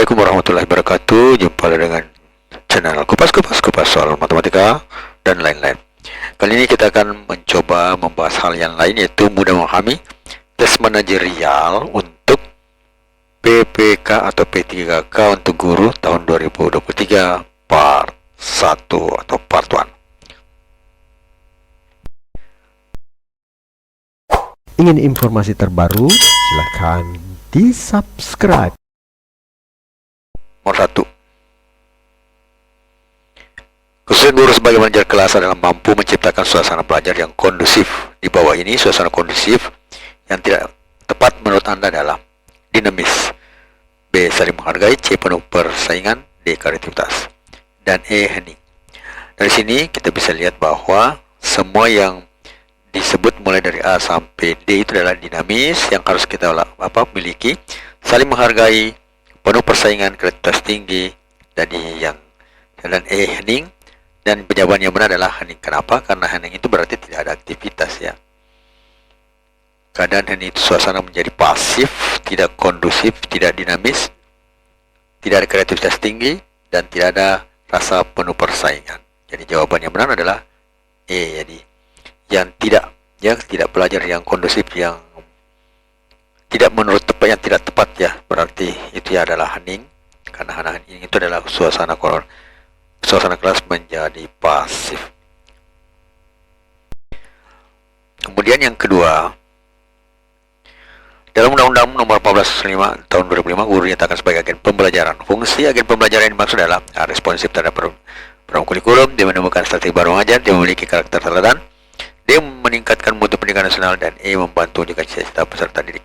Assalamualaikum warahmatullahi wabarakatuh. Jumpa dengan channel Kupas soal matematika dan lain-lain. Kali ini kita akan mencoba membahas hal yang lain, yaitu mudah memahami tes manajerial untuk PPK atau P3K untuk guru tahun 2023 part 1 atau part 1. Ingin informasi terbaru? Silahkan di-subscribe. Nomor 1. Khususnya guru sebagai manajer kelas adalah mampu menciptakan suasana belajar yang kondusif. Di bawah ini, suasana kondusif yang tidak tepat menurut Anda adalah dinamis, B. saling menghargai, C. penuh persaingan, D. kreativitas, dan E. hening. Dari sini kita bisa lihat bahwa semua yang disebut mulai dari A sampai D itu adalah dinamis yang harus kita miliki, saling menghargai, penuh persaingan, kreativitas tinggi, dan E. hening. Dan jawaban yang benar adalah hening. Kenapa? Karena hening itu berarti tidak ada aktivitas, ya. Keadaan hening itu suasana menjadi pasif, tidak kondusif, tidak dinamis, tidak ada kreativitas tinggi, dan tidak ada rasa penuh persaingan. Jadi jawaban yang benar adalah E. Jadi yang tidak belajar yang kondusif, yang tidak menurut tepat, yang tidak tepat, ya, berarti itu adalah hening. Karena hening itu adalah suasana kelas menjadi pasif. Kemudian yang kedua, dalam Undang-Undang Nomor 14 Tahun 2005, guru dinyatakan sebagai agen pembelajaran. Fungsi agen pembelajaran yang dimaksud adalah responsif terhadap program kurikulum, dia menemukan strategi baru mengajar, dia memiliki karakter teladan, dia meningkatkan mutu pendidikan nasional, dan E. membantu juga cita-cita peserta didik.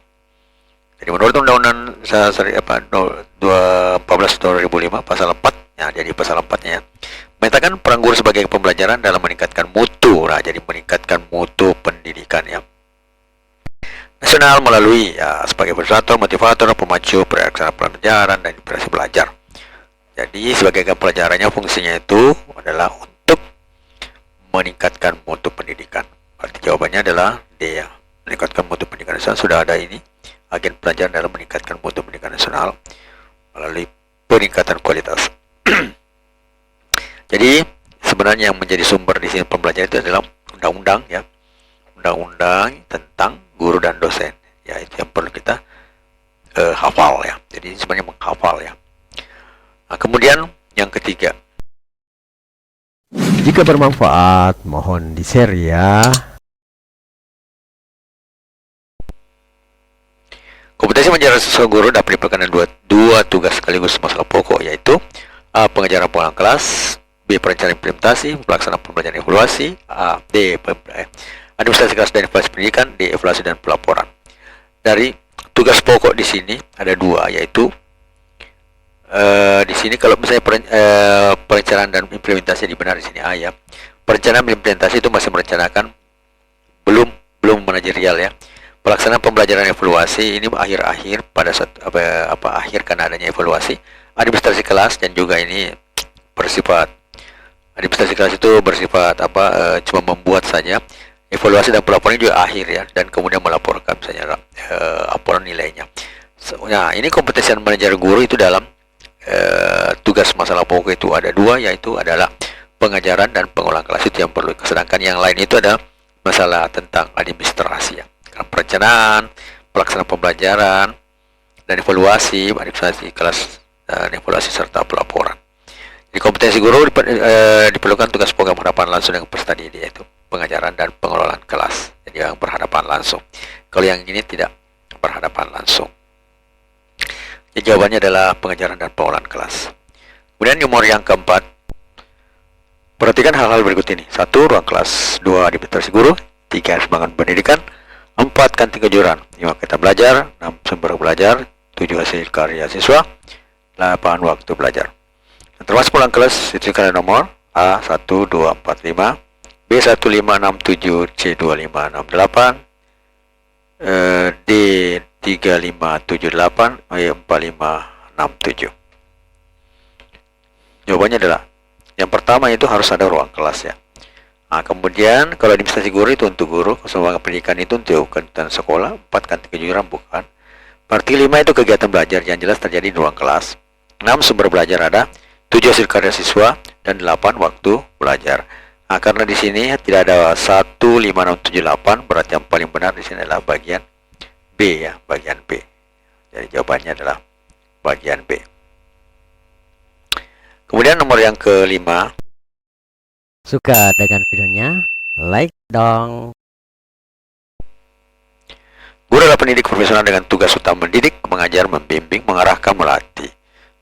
Jadi menurut Undang-Undang 14/2005 pasal 4, ya, jadi pasal 4-nya, menyatakan peran guru sebagai pembelajaran dalam meningkatkan mutu. Nah, jadi meningkatkan mutu pendidikan, ya, nasional melalui, ya, sebagai fasilitator, motivator, pemacu pelaksanaan pelajaran dan inspirasi belajar. Jadi sebagai pelajarannya fungsinya itu adalah untuk meningkatkan mutu pendidikan. Berarti jawabannya adalah D, ya, meningkatkan mutu pendidikan nasional. Sudah ada ini, agen pelajaran dalam meningkatkan mutu pendidikan nasional melalui peningkatan kualitas. Jadi sebenarnya yang menjadi sumber di sini pembelajaran itu adalah undang-undang, ya, undang-undang tentang guru dan dosen, ya, itu yang perlu kita hafal, ya. Jadi sebenarnya menghafal, ya. Nah, kemudian yang ketiga, Jika bermanfaat, mohon di-share ya. kompetensi mengajar seorang guru dapat diperlukan dua tugas sekaligus masalah pokok, yaitu A. pengajaran pengulangan kelas, B. perencanaan implementasi, pelaksanaan pembelajaran evaluasi, administrasi kelas dan evaluasi pendidikan, D. evaluasi dan pelaporan. Dari tugas pokok di sini ada dua, yaitu di sini kalau misalnya perencanaan dan implementasi dibenar di sini A, ya. Perencanaan implementasi itu masih merencanakan, belum manajerial, ya. Pelaksanaan pembelajaran evaluasi ini akhir pada akhir karena adanya evaluasi. Administrasi kelas dan juga ini bersifat, administrasi kelas itu bersifat cuma membuat saja. Evaluasi dan pelaporan juga akhir, ya, dan kemudian melaporkan misalnya laporan nilainya. Nah, ini kompetensi manajer guru itu dalam tugas masalah pokok itu ada dua, yaitu adalah pengajaran dan pengulangan kelas, itu yang perlu. Sedangkan yang lain itu ada masalah tentang administrasi, ya. Karena perencanaan, pelaksanaan pembelajaran, dan evaluasi, administrasi kelas, dan evaluasi serta pelaporan. Di kompetensi guru diperlukan tugas program berhadapan langsung dengan peserta didik, yaitu pengajaran dan pengelolaan kelas. Jadi yang berhadapan langsung. Kalau yang ini tidak berhadapan langsung. Jadi jawabannya adalah pengajaran dan pengelolaan kelas. Kemudian nomor yang keempat, perhatikan hal-hal berikut ini. 1. Ruang kelas. 2. Administrasi guru. 3. Semangat pendidikan. 4. Kantin kejuruan. 5. Kita belajar. 6. Sumber belajar. 7. Hasil karya siswa. 8. Waktu belajar. Termasuk pulang kelas itu kalian nomor A 1, 2, 4, 5, B 1, 5, 6, 7, C 2, 5, 6, 8, D 3, 5, 7, 8, E 4, 5, 6, 7. Jawabannya adalah yang pertama itu harus ada ruang kelas, ya. Nah, kemudian kalau administrasi guru itu untuk guru, keseluruhan pendidikan itu untuk kegiatan sekolah, 4 kantin kejuruan bukan. Berarti 5 itu kegiatan belajar yang jelas terjadi di ruang kelas. 6 sumber belajar ada, 7 hasil karya siswa, dan 8 waktu belajar. Nah, karena di sini tidak ada 1, 5, 6, 7, 8, berarti yang paling benar di sini adalah bagian B ya, bagian B. Jadi jawabannya adalah bagian B. Kemudian nomor yang kelima. Suka dengan videonya? Like dong. Guru adalah pendidik profesional dengan tugas utama mendidik, mengajar, membimbing, mengarahkan, melatih.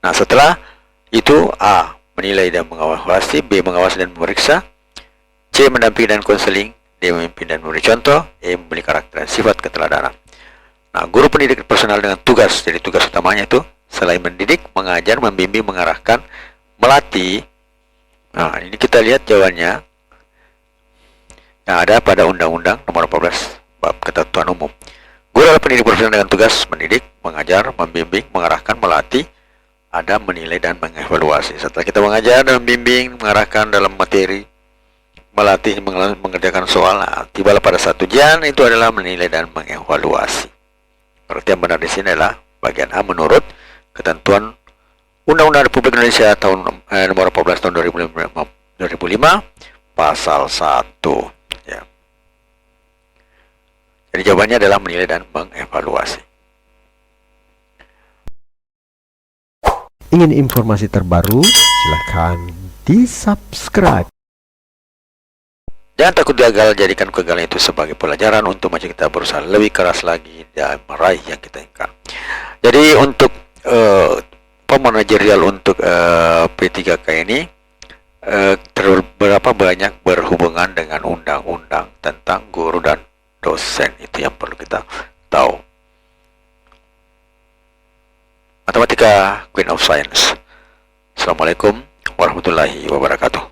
Nah, setelah itu A. menilai dan mengawasi, B. mengawasi dan memeriksa, C. mendampingi dan konseling, D. memimpin dan memberi contoh, E. memberi karakter dan sifat keteladanan. Nah, guru pendidik profesional dengan tugas, jadi tugas utamanya itu selain mendidik, mengajar, membimbing, mengarahkan, melatih. Nah, ini kita lihat jawabannya yang ada pada Undang-Undang Nomor 14 Bab Ketentuan Umum. Guru adalah pendidik profesional dengan tugas mendidik, mengajar, membimbing, mengarahkan, melatih, ada menilai dan mengevaluasi. Setelah kita mengajar dan membimbing, mengarahkan dalam materi, melatih, mengerjakan soal, nah, tibalah pada saat ujian, itu adalah menilai dan mengevaluasi. Berarti yang benar di sini adalah bagian A menurut ketentuan Undang-Undang Republik Indonesia tahun nomor 14 tahun 2005 pasal 1 ya. Jadi jawabannya adalah menilai dan mengevaluasi. Ingin informasi terbaru? Silahkan di-subscribe. Jangan takut gagal, jadikan kegagalan itu sebagai pelajaran untuk maju kita berusaha lebih keras lagi dan meraih yang kita inginkan. Jadi untuk pemanajerial untuk P3K ini berapa banyak berhubungan dengan undang-undang tentang guru dan dosen, itu yang perlu kita tahu. Matematika Queen of Science. Assalamualaikum warahmatullahi wabarakatuh.